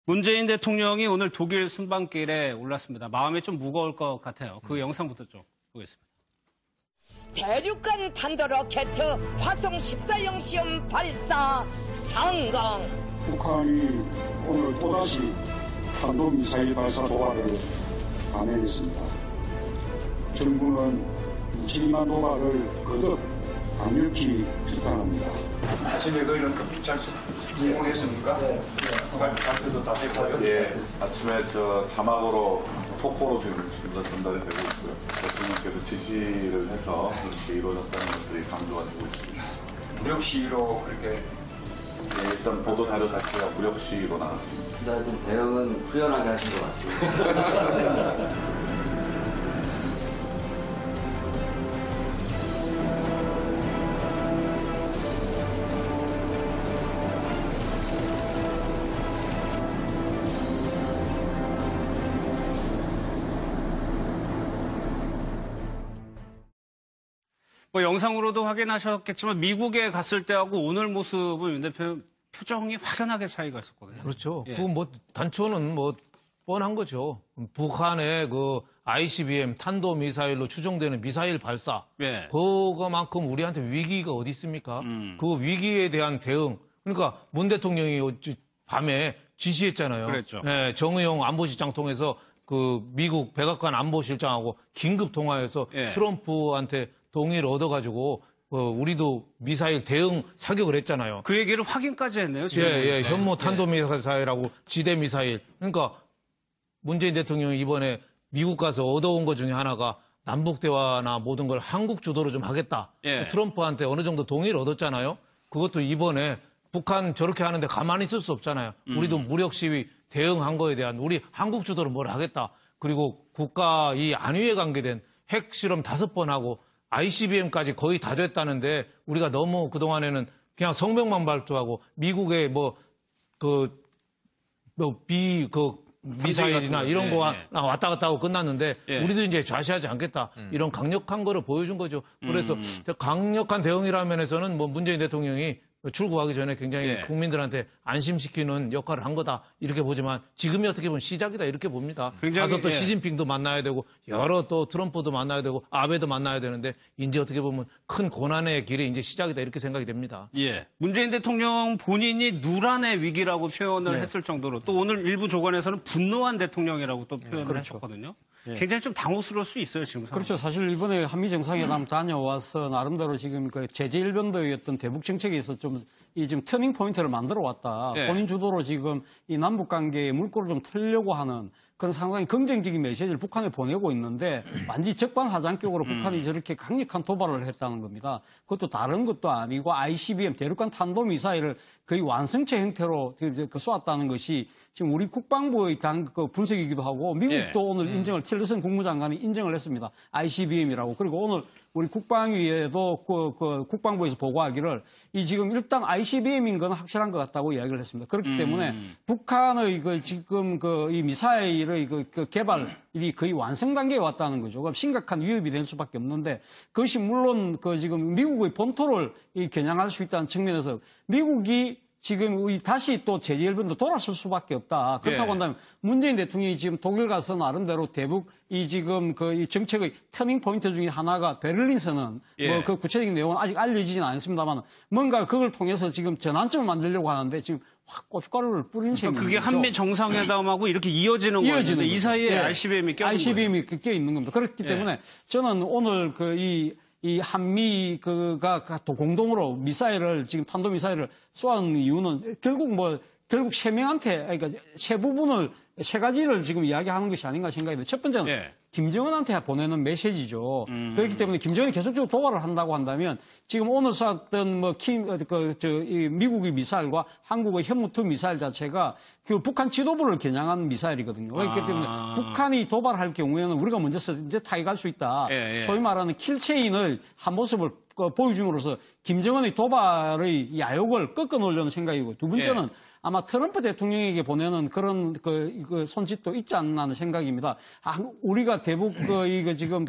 문재인 대통령이 오늘 독일 순방길에 올랐습니다. 마음이 좀 무거울 것 같아요. 그 영상부터 좀 보겠습니다. 대륙간 탄도로켓 화성 14형 시험 발사 성공. 북한이 오늘 또다시 탄도미사일 발사 도발을 감행했습니다. 정부는 무책임한 도발을 거듭 강력히 비판합니다. 아침에 거기는 잘 성공했습니까? 발표도 다 됐고요. 예, 아침에 저 자막으로 속보로 지금 전달이 되고 있고요. 대통령께서 지시를 해서 그렇게 이루어졌다는 것을 강조가 되고 있습니다. 무력 시위로 그렇게 예, 일단 보도 자료 자체가 무력 시위로 나왔습니다. 하여튼 대응은 후련하게 하신 것 같습니다. 뭐 영상으로도 확인하셨겠지만 미국에 갔을 때하고 오늘 모습은 윤 대표 표정이 확연하게 차이가 있었거든요. 그렇죠. 예. 그 뭐 단초는 뭐 뻔한 거죠. 북한의 그 ICBM 탄도 미사일로 추정되는 미사일 발사. 예. 그거만큼 우리한테 위기가 어디 있습니까? 그 위기에 대한 대응. 그러니까 문 대통령이 밤에 지시했잖아요. 그랬죠. 예, 정의용 안보실장 통해서 그 미국 백악관 안보실장하고 긴급 통화해서 예. 트럼프한테 동의를 얻어가지고 우리도 미사일 대응 사격을 했잖아요. 그 얘기를 확인까지 했네요. 지금. 예, 현무 탄도미사일하고 지대 미사일. 그러니까 문재인 대통령이 이번에 미국 가서 얻어온 것 중에 하나가 남북 대화나 모든 걸 한국 주도로 좀 하겠다. 예. 트럼프한테 어느 정도 동의를 얻었잖아요. 그것도 이번에 북한 저렇게 하는데 가만히 있을 수 없잖아요. 우리도 무력 시위 대응한 거에 대한 우리 한국 주도로 뭘 하겠다. 그리고 국가 이 안위에 관계된 핵실험 5번 하고 ICBM까지 거의 다 됐다는데 우리가 너무 그동안에는 그냥 성명만 발표하고 미국의 미사일이나 이런 거 왔다 갔다 하고 끝났는데 우리도 이제 좌시하지 않겠다. 이런 강력한 거를 보여준 거죠. 그래서 강력한 대응이라는 면에서는 뭐 문재인 대통령이 출국하기 전에 굉장히 국민들한테 안심시키는 역할을 한 거다. 이렇게 보지만 지금이 어떻게 보면 시작이다. 이렇게 봅니다. 가서 또 시진핑도 만나야 되고 여러 또 트럼프도 만나야 되고 아베도 만나야 되는데 이제 어떻게 보면 큰 고난의 길이 이제 시작이다. 이렇게 생각이 됩니다. 예. 문재인 대통령 본인이 누란의 위기라고 표현을 했을 정도로 또 오늘 일부 조간에서는 분노한 대통령이라고 또 표현을 하셨거든요. 굉장히 좀 당혹스러울 수 있어요, 지금. 그렇죠. 사실 이번에 한미 정상회담 다녀와서 나름대로 지금 그 제재 일변도의 대북 정책에서 좀 이 지금 터닝 포인트를 만들어 왔다. 본인 주도로 지금 이 남북 관계의 물꼬를 좀 틀려고 하는 그런 상당히 긍정적인 메시지를 북한에 보내고 있는데 완전히 적반하장격으로 북한이 저렇게 강력한 도발을 했다는 겁니다. 그것도 다른 것도 아니고 ICBM 대륙간 탄도미사일을 거의 완성체 형태로 쏘았다는 것이 지금 우리 국방부의 분석이기도 하고 미국도 오늘 인정을 틸러슨 국무장관이 인정을 했습니다. ICBM이라고. 그리고 오늘 우리 국방위에도 국방부에서 보고하기를 이 지금 일단 ICBM인 건 확실한 것 같다고 이야기를 했습니다. 그렇기 때문에 북한의 지금 이 미사일의 개발이 거의 완성 단계에 왔다는 거죠. 그럼 심각한 위협이 될 수밖에 없는데 그것이 물론 지금 미국의 본토를 겨냥할 수 있다는 측면에서 미국이 지금 다시 또 제재 일변도 돌아설 수밖에 없다. 그렇다고 한다면 문재인 대통령이 지금 독일 가서 나름대로 대북 이 정책의 터닝 포인트 중에 하나가 베를린선언 뭐 그 구체적인 내용은 아직 알려지진 않습니다만 뭔가 그걸 통해서 지금 전환점을 만들려고 하는데 지금 확 고춧가루를 뿌린 셈이죠. 그게 한미 정상회담하고 이렇게 이어지는 거예요. 이 사이에 ICBM이 껴 있는 겁니다. 그렇기 때문에 저는 오늘 이 한미가 또 공동으로 미사일을 지금 탄도미사일을 쏘는 이유는 결국 세 명한테 그러니까 세 가지를 지금 이야기하는 것이 아닌가 생각이 듭니다. 첫 번째는 김정은한테 보내는 메시지죠. 그렇기 때문에 김정은이 계속적으로 도발을 한다고 한다면 지금 오늘 쐈던 미국의 미사일과 한국의 현무2 미사일 자체가 그 북한 지도부를 겨냥한 미사일이거든요. 그렇기 때문에 북한이 도발할 경우에는 우리가 먼저 이제 타격할 수 있다. 소위 말하는 킬체인의 한 모습을 보여줌으로써 김정은의 도발의 야욕을 꺾어놓으려는 생각이고 두 번째는 아마 트럼프 대통령에게 보내는 그런 그 손짓도 있지 않나 하는 생각입니다. 우리가 대북 이거 지금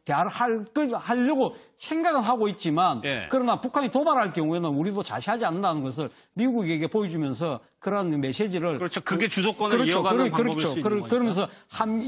대화를 하려고 생각은 하고 있지만 예. 그러나 북한이 도발할 경우에는 우리도 자시하지 않는다는 것을 미국에게 보여주면서 그런 메시지를 그렇죠. 그게 주도권을 그렇죠. 이어가는 방법일 그렇죠. 수 있는 거니까. 그러면서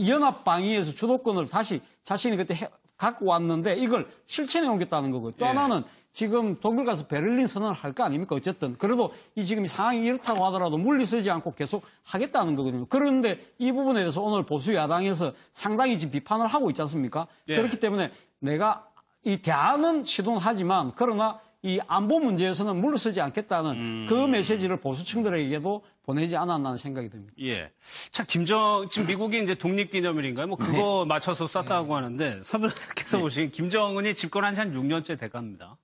연합 방위에서 주도권을 다시 자신이 그때 갖고 왔는데 이걸 실천해 오겠다는 거고요. 또 예. 하나는 지금 독일 가서 베를린 선언을 할 거 아닙니까? 어쨌든. 그래도 지금 이 상황이 이렇다고 하더라도 물리서지 않고 계속 하겠다는 거거든요. 그런데 이 부분에 대해서 오늘 보수 야당에서 상당히 지금 비판을 하고 있지 않습니까? 예. 그렇기 때문에 내가 이 대안은 시도는 하지만 그러나 이 안보 문제에서는 물러서지 않겠다는 그 메시지를 보수층들에게도 보내지 않았나 생각이 듭니다. 예. 자, 지금 미국이 이제 독립기념일인가요? 뭐 그거 맞춰서 쐈다고 하는데 선배님께서 보시기엔 김정은이 집권한 지 한 6년째 돼갑니다.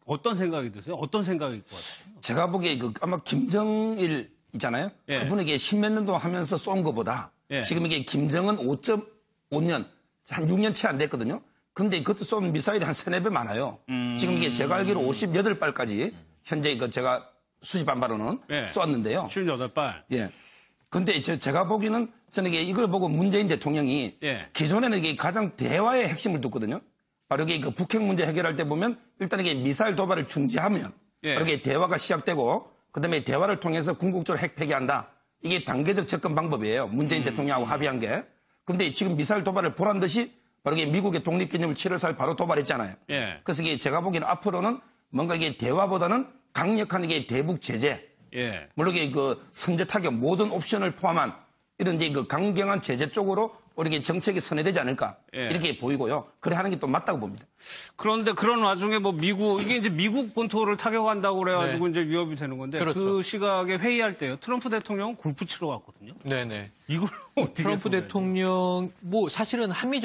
어떤 생각이 드세요? 어떤 생각일 것 같아요? 제가 보기에 아마 김정일 있잖아요. 예. 그분에게 10몇 년도 하면서 쏜 것보다 예. 지금 이게 김정은 5.5년, 한 6년 채 안 됐거든요. 근데 그때 쏜 미사일이 한 3, 4배 많아요. 지금 이게 제가 알기로 58발까지 현재 제가 수집한 바로는 예. 쐈는데요. 58발. 예. 근데 제가 보기에는 저는 이걸 보고 문재인 대통령이 예. 기존에는 이게 가장 대화의 핵심을 뒀거든요. 바로 이게 북핵 문제 해결할 때 보면 일단 이게 미사일 도발을 중지하면 예. 바로 이게 대화가 시작되고 그다음에 대화를 통해서 궁극적으로 핵 폐기한다. 이게 단계적 접근 방법이에요. 문재인 대통령하고 합의한 게. 근데 지금 미사일 도발을 보란 듯이 바로 이게 미국의 독립기념일 7월 4일 바로 도발했잖아요. 예. 그래서 이게 제가 보기에는 앞으로는 뭔가 이게 대화보다는 강력한 이게 대북 제재. 예. 물론 이게 선제 타격 모든 옵션을 포함한 이런 이제 강경한 제재 쪽으로 우리 정책이 선회되지 않을까 예. 이렇게 보이고요. 그래 하는 게 또 맞다고 봅니다. 그런데 그런 와중에 뭐 이게 이제 미국 본토를 타격한다고 그래가지고 이제 위협이 되는 건데 그렇죠. 그 시각에 회의할 때요. 트럼프 대통령은 골프 치러 갔거든요. 네네. 이걸 어떻게 트럼프 생각해요? 대통령, 뭐 사실은 한미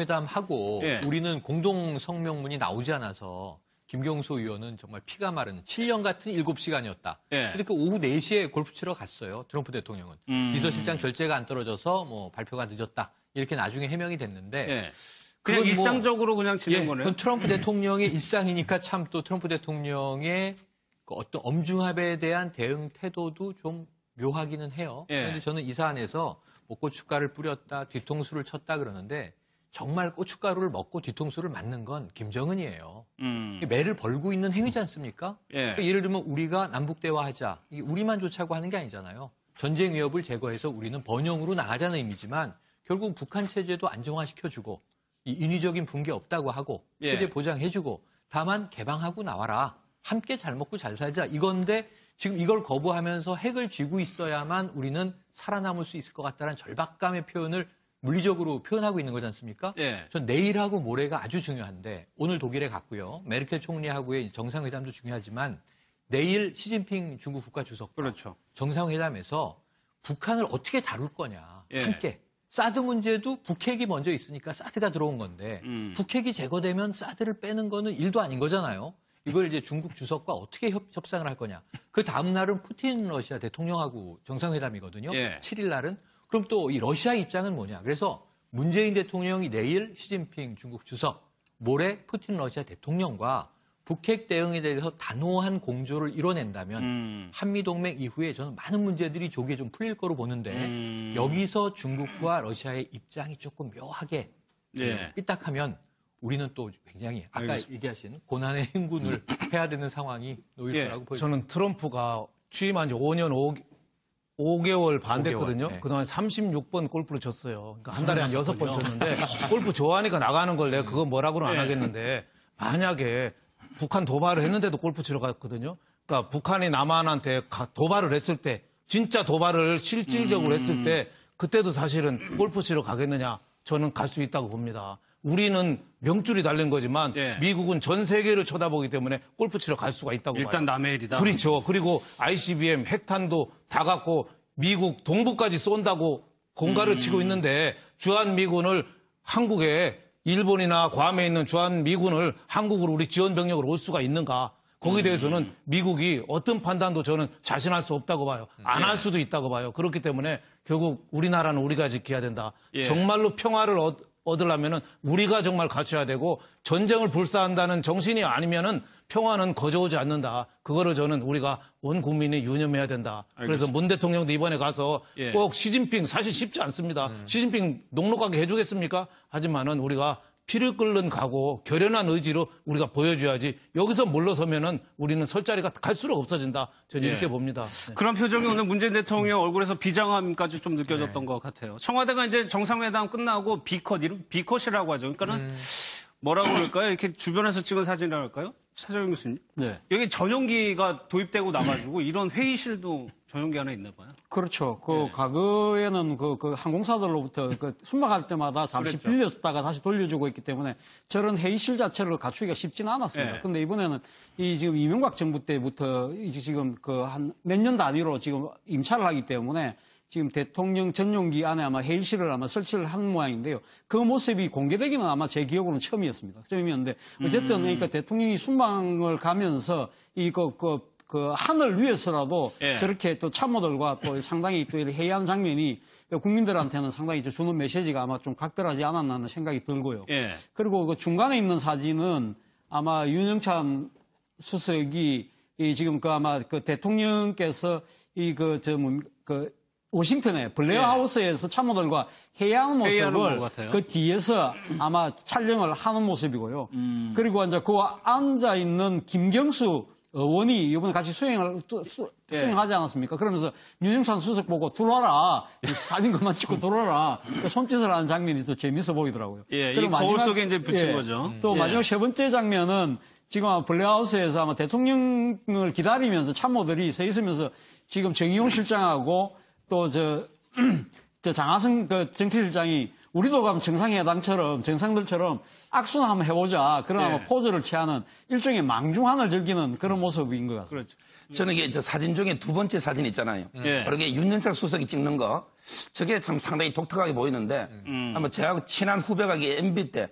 정상회담하고 예. 우리는 공동 성명문이 나오지 않아서 김경수 의원은 정말 피가 마른 7년 같은 7시간이었다. 예. 근데 그 오후 4시에 골프 치러 갔어요. 트럼프 대통령은. 비서실장 결재가 안 떨어져서 뭐 발표가 늦었다. 이렇게 나중에 해명이 됐는데. 예. 그냥 그건 뭐- 일상적으로 그냥 지낸 거네요. 그건 트럼프 대통령의 일상이니까 참 또 트럼프 대통령의 그 어떤 엄중함에 대한 대응 태도도 좀 묘하기는 해요. 예. 그런데 저는 이 사안에서 뭐 고춧가루를 뿌렸다, 뒤통수를 쳤다 그러는데 정말 고춧가루를 먹고 뒤통수를 맞는 건 김정은이에요. 매를 벌고 있는 행위지 않습니까? 예. 그러니까 예를 들면 우리가 남북 대화하자. 이게 우리만 좋자고 하는 게 아니잖아요. 전쟁 위협을 제거해서 우리는 번영으로 나가자는 의미지만 결국 북한 체제도 안정화시켜주고 이 인위적인 붕괴 없다고 하고 예. 체제 보장해주고 다만 개방하고 나와라. 함께 잘 먹고 잘 살자. 이건데 지금 이걸 거부하면서 핵을 쥐고 있어야만 우리는 살아남을 수 있을 것 같다는 절박감의 표현을 물리적으로 표현하고 있는 거지 않습니까? 예. 전 내일하고 모레가 아주 중요한데 오늘 독일에 갔고요. 메르켈 총리하고의 정상회담도 중요하지만 내일 시진핑 중국 국가주석과 그렇죠. 정상회담에서 북한을 어떻게 다룰 거냐. 예. 함께. 사드 문제도 북핵이 먼저 있으니까 사드가 들어온 건데 북핵이 제거되면 사드를 빼는 거는 일도 아닌 거잖아요. 이걸 이제 중국 주석과 어떻게 협상을 할 거냐. 그 다음 날은 푸틴 러시아 대통령하고 정상회담이거든요. 예. 7일 날은. 그럼 또 이 러시아 입장은 뭐냐. 그래서 문재인 대통령이 내일 시진핑 중국 주석, 모레 푸틴 러시아 대통령과 북핵 대응에 대해서 단호한 공조를 이뤄낸다면 한미동맹 이후에 저는 많은 문제들이 조기에 좀 풀릴 거로 보는데 여기서 중국과 러시아의 입장이 조금 묘하게 예. 삐딱하면 우리는 또 굉장히 아까 알겠습니다. 얘기하신 고난의 행군을 해야 되는 상황이 놓일 예. 거라고 보여집니다. 저는 트럼프가 취임한 지 5년 5개월 반 됐거든요. 5개월, 네. 그동안 36번 골프를 쳤어요. 그러니까 한 달에 한 6번 쳤는데 골프 좋아하니까 나가는 걸 내가 그거 뭐라고는 안 예. 하겠는데 만약에 북한 도발을 했는데도 골프 치러 갔거든요. 그러니까 북한이 남한한테 도발을 했을 때 진짜 도발을 실질적으로 했을 때 그때도 사실은 골프 치러 가겠느냐 저는 갈 수 있다고 봅니다. 우리는 명줄이 달린 거지만 예. 미국은 전 세계를 쳐다보기 때문에 골프 치러 갈 수가 있다고 일단 봐요. 남의 일이다. 그렇죠. 그리고 ICBM 핵탄도 다 갖고 미국 동부까지 쏜다고 공갈을 치고 있는데 주한미군을 한국에 일본이나 괌에 있는 주한미군을 한국으로 우리 지원병력으로 올 수가 있는가. 거기에 대해서는 미국이 어떤 판단도 저는 자신할 수 없다고 봐요. 안 할 수도 있다고 봐요. 그렇기 때문에 결국 우리나라는 우리가 지켜야 된다. 예. 정말로 평화를 얻으려면은 우리가 정말 갖춰야 되고 전쟁을 불사한다는 정신이 아니면은 평화는 거저오지 않는다. 그거를 저는 우리가 온 국민이 유념해야 된다. 그래서 문 대통령도 이번에 가서 꼭 시진핑 사실 쉽지 않습니다. 시진핑 녹록하게 해주겠습니까? 하지만은 우리가 피를 끓는 각오, 결연한 의지로 우리가 보여줘야지 여기서 물러서면은 우리는 설 자리가 갈수록 없어진다. 저는 이렇게 봅니다. 네. 그런 표정이 오늘 문재인 대통령 얼굴에서 비장함까지 좀 느껴졌던 것 같아요. 청와대가 이제 정상회담 끝나고 비컷이라고 하죠. 그러니까는 뭐라고 그럴까요? 이렇게 주변에서 찍은 사진이라고 할까요? 차정용 교수님. 네. 여기 전용기가 도입되고 나가지고 이런 회의실도 전용기 하나 있나 봐요. 그렇죠. 과거에는 항공사들로부터 순방할 때마다 잠시 빌렸다가 다시 돌려주고 있기 때문에 저런 회의실 자체를 갖추기가 쉽지는 않았습니다. 근데 이번에는 지금 이명박 정부 때부터 지금 한 몇 년 단위로 지금 임차를 하기 때문에 지금 대통령 전용기 안에 아마 회의실을 아마 설치를 한 모양인데요. 그 모습이 공개되기는 아마 제 기억으로는 처음이었는데 어쨌든 그러니까 대통령이 순방을 가면서 하늘 위에서라도 저렇게 또 참모들과 또 상당히 또 회의하는 장면이 국민들한테는 상당히 주는 메시지가 아마 좀 각별하지 않았나 하는 생각이 들고요. 그리고 그 중간에 있는 사진은 아마 윤영찬 수석이 지금 아마 대통령께서 워싱턴에 블레어 하우스에서 참모들과 회의하는 모습을 그 뒤에서 아마 촬영을 하는 모습이고요. 그리고 이제 그 앉아 있는 김경수 의원이 이번에 같이 수행하지 않았습니까? 그러면서 윤영찬 수석 보고 들어와라. 사진 그만 찍고 들어와라. 손짓을 하는 장면이 또 재밌어 보이더라고요. 이 거울 속에 이제 붙인 거죠. 또 마지막 세 번째 장면은 지금 아마 블레어하우스에서 아마 대통령을 기다리면서 참모들이 서 있으면서 지금 정의용 실장하고 또 장하성 정치실장이 우리도 가면 정상들처럼 악수나 한번 해보자. 그런 아마 포즈를 취하는 일종의 망중한을 즐기는 그런 모습인 것 같습니다. 그렇죠. 저는 이게 사진 중에 두 번째 사진 있잖아요. 이렇게 윤영찬 수석이 찍는 거, 저게 참 상당히 독특하게 보이는데, 아마 제가 친한 후배가 이게 MB 때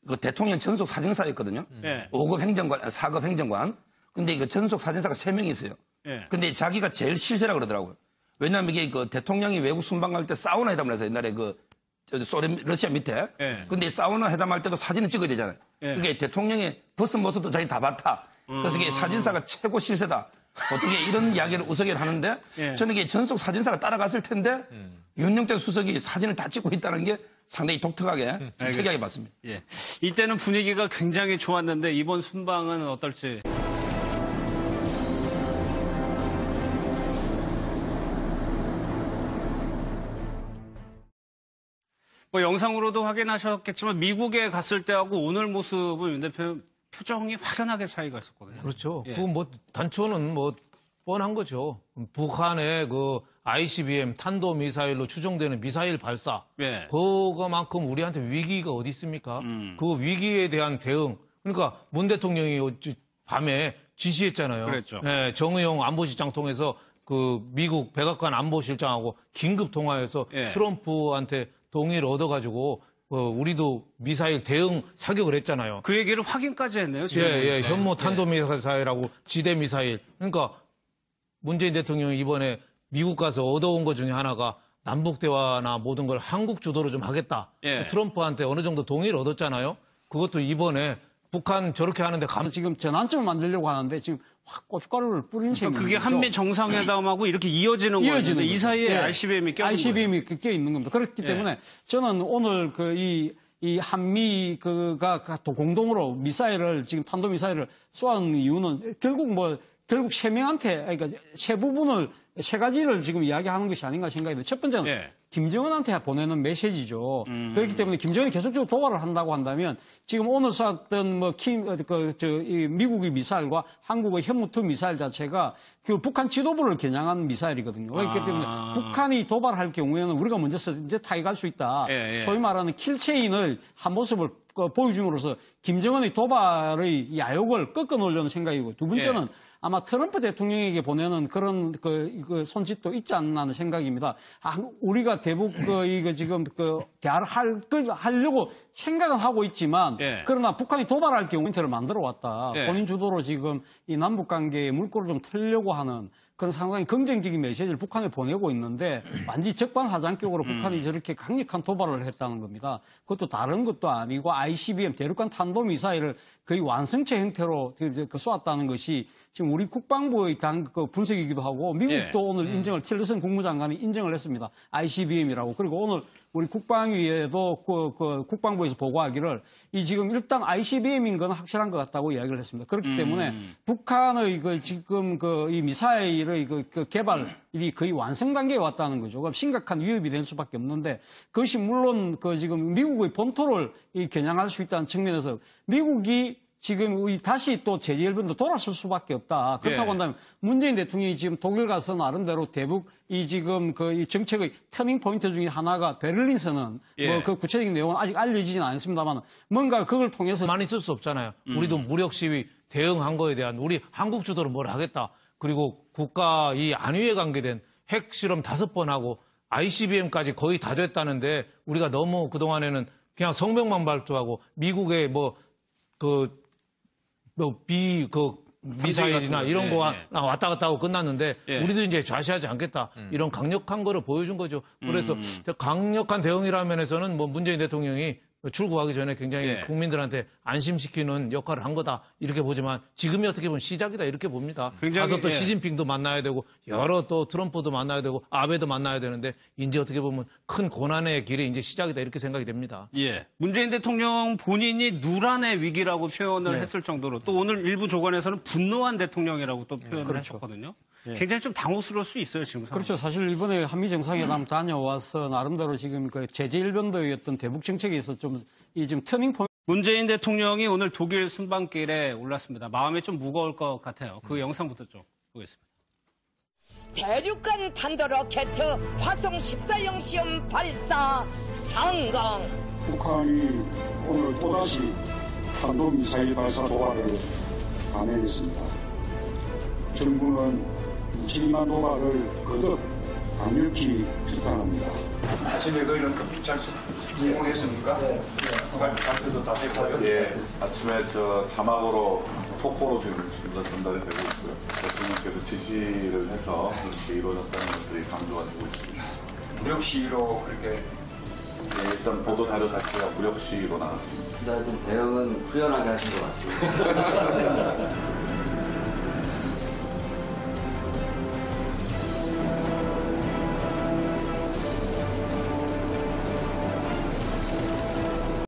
그 대통령 전속 사진사였거든요. 5급 행정관, 4급 행정관. 근데 그 전속 사진사가 3명이 있어요. 근데 자기가 제일 실세라고 그러더라고요. 왜냐하면 이게 대통령이 외국 순방 갈 때 사우나 회담을 해서 옛날에 소련, 러시아 밑에. 근데 사우나 회담할 때도 사진을 찍어야 되잖아요. 그게 대통령의 벗은 모습도 자기 다 봤다. 그래서 이게 사진사가 최고 실세다. 어떻게 이런 이야기를 우스갯 하는데 저는 이게 전속 사진사가 따라갔을 텐데 윤영찬 수석이 사진을 다 찍고 있다는 게 상당히 독특하게 특이하게 봤습니다. 이때는 분위기가 굉장히 좋았는데 이번 순방은 어떨지. 영상으로도 확인하셨겠지만 미국에 갔을 때하고 오늘 모습은 윤 대표 표정이 확연하게 차이가 있었거든요. 그렇죠. 단초는 뻔한 거죠. 북한의 ICBM 탄도미사일로 추정되는 미사일 발사. 그거만큼 우리한테 위기가 어디 있습니까? 그 위기에 대한 대응. 그러니까 문 대통령이 밤에 지시했잖아요. 그랬죠. 정의용 안보실장 통해서 미국 백악관 안보실장하고 긴급 통화해서 트럼프한테 동의를 얻어가지고 우리도 미사일 대응 사격을 했잖아요. 그 얘기를 확인까지 했네요. 지금. 현무 탄도미사일하고 지대 미사일. 그러니까 문재인 대통령이 이번에 미국 가서 얻어온 것 중에 하나가 남북 대화나 모든 걸 한국 주도로 좀 하겠다. 트럼프한테 어느 정도 동의를 얻었잖아요. 그것도 이번에 북한 저렇게 하는데 지금 전환점을 만들려고 하는데 지금 확 고춧가루를 뿌린 셈이죠. 그게 한미 정상회담하고 이렇게 이어지는 거예요. 이 사이에 RCBM이 껴 있는 겁니다. 그렇기 때문에 저는 오늘 이 한미가 공동으로 미사일을 지금 탄도미사일을 쏘는 이유는 결국 세 명한테 그러니까 세 가지를 지금 이야기하는 것이 아닌가 생각이 들어요. 첫 번째는 김정은한테 보내는 메시지죠. 그렇기 때문에 김정은이 계속적으로 도발을 한다고 한다면 지금 오늘 쐈던 미국의 미사일과 한국의 현무2 미사일 자체가 북한 지도부를 겨냥한 미사일이거든요. 그렇기 때문에 북한이 도발할 경우에는 우리가 먼저 이제 타격할 수 있다. 소위 말하는 킬체인의 한 모습을 보여줌으로써 김정은의 도발의 야욕을 꺾어놓으려는 생각이고 두 번째는 아마 트럼프 대통령에게 보내는 그런 손짓도 있지 않나 하는 생각입니다. 우리가 대북 지금 대화를 하려고 생각은 하고 있지만 그러나 북한이 도발할 경우 포인트를 만들어 왔다. 본인 주도로 지금 이 남북 관계의 물꼬를 좀 틀려고 하는 그런 상당히 긍정적인 메시지를 북한에 보내고 있는데 완전히 적반하장격으로 북한이 저렇게 강력한 도발을 했다는 겁니다. 그것도 다른 것도 아니고 ICBM 대륙간 탄도미사일을 거의 완성체 형태로 쏘았다는 것이 지금 우리 국방부의 분석이기도 하고 미국도 오늘 인정을 틸러슨 국무장관이 인정을 했습니다. ICBM이라고. 그리고 오늘 우리 국방위에도 국방부에서 보고하기를 이 지금 일단 ICBM인 건 확실한 것 같다고 이야기를 했습니다. 그렇기 때문에 북한의 지금 이 미사일의 개발이 거의 완성 단계에 왔다는 거죠. 그럼 심각한 위협이 될 수밖에 없는데 그것이 물론 지금 미국의 본토를 겨냥할 수 있다는 측면에서 미국이 지금 다시 또 제재 일본도 돌아설 수밖에 없다. 그렇다고 한다면 문재인 대통령이 지금 독일 가서 나름대로 대북 이 정책의 터닝 포인트 중에 하나가 베를린 선언. 뭐 그 구체적인 내용은 아직 알려지진 않습니다만 뭔가 그걸 통해서 많이 쓸 수 없잖아요. 우리도 무력 시위 대응한 거에 대한 우리 한국 주도로 뭘 하겠다. 그리고 국가 이 안위에 관계된 핵실험 5번 하고 ICBM까지 거의 다 됐다는데 우리가 너무 그동안에는 그냥 성명만 발표하고 미국의 미사일이나 이런 거가 왔다 갔다 하고 끝났는데 우리도 이제 좌시하지 않겠다. 이런 강력한 거를 보여준 거죠. 그래서 강력한 대응이라는 면에서는 뭐 문재인 대통령이 출국하기 전에 굉장히 국민들한테 안심시키는 역할을 한 거다. 이렇게 보지만 지금이 어떻게 보면 시작이다. 이렇게 봅니다. 가서 또 시진핑도 만나야 되고 여러 또 트럼프도 만나야 되고 아베도 만나야 되는데 이제 어떻게 보면 큰 고난의 길이 이제 시작이다. 이렇게 생각이 됩니다. 문재인 대통령 본인이 누란의 위기라고 표현을 했을 정도로 또 오늘 일부 조간에서는 분노한 대통령이라고 또 표현을 하셨거든요. 굉장히 좀 당혹스러울 수 있어요, 지금. 그렇죠. 사실 이번에 한미 정상회담 다녀와서 나름대로 지금 제재 일변도의 대북 정책에 있어서 좀 터닝 포인트. 문재인 대통령이 오늘 독일 순방길에 올랐습니다. 마음이 좀 무거울 것 같아요. 그 영상부터 좀 보겠습니다. 대륙간 탄도로켓 화성 14형 시험 발사 성공. 북한이 오늘 또다시 탄도미사일 발사 도발을 감행했습니다. 정부는 무책임한 도발을 거듭 강력히 비판합니다. 아침에 거기는 잘 수용했습니까? 발표도 다 됐고요. 아침에 자막으로 속보로 지금 전달이 되고 있고요. 대통령께서 지시를 해서 그렇게 이루어졌다는 것을 강조가 되고 있습니다. 무력 시위로 그렇게 일단 보도 자료 자체가 무력 시위로 나왔습니다. 하여튼 대응은 후련하게 하신 것 같습니다.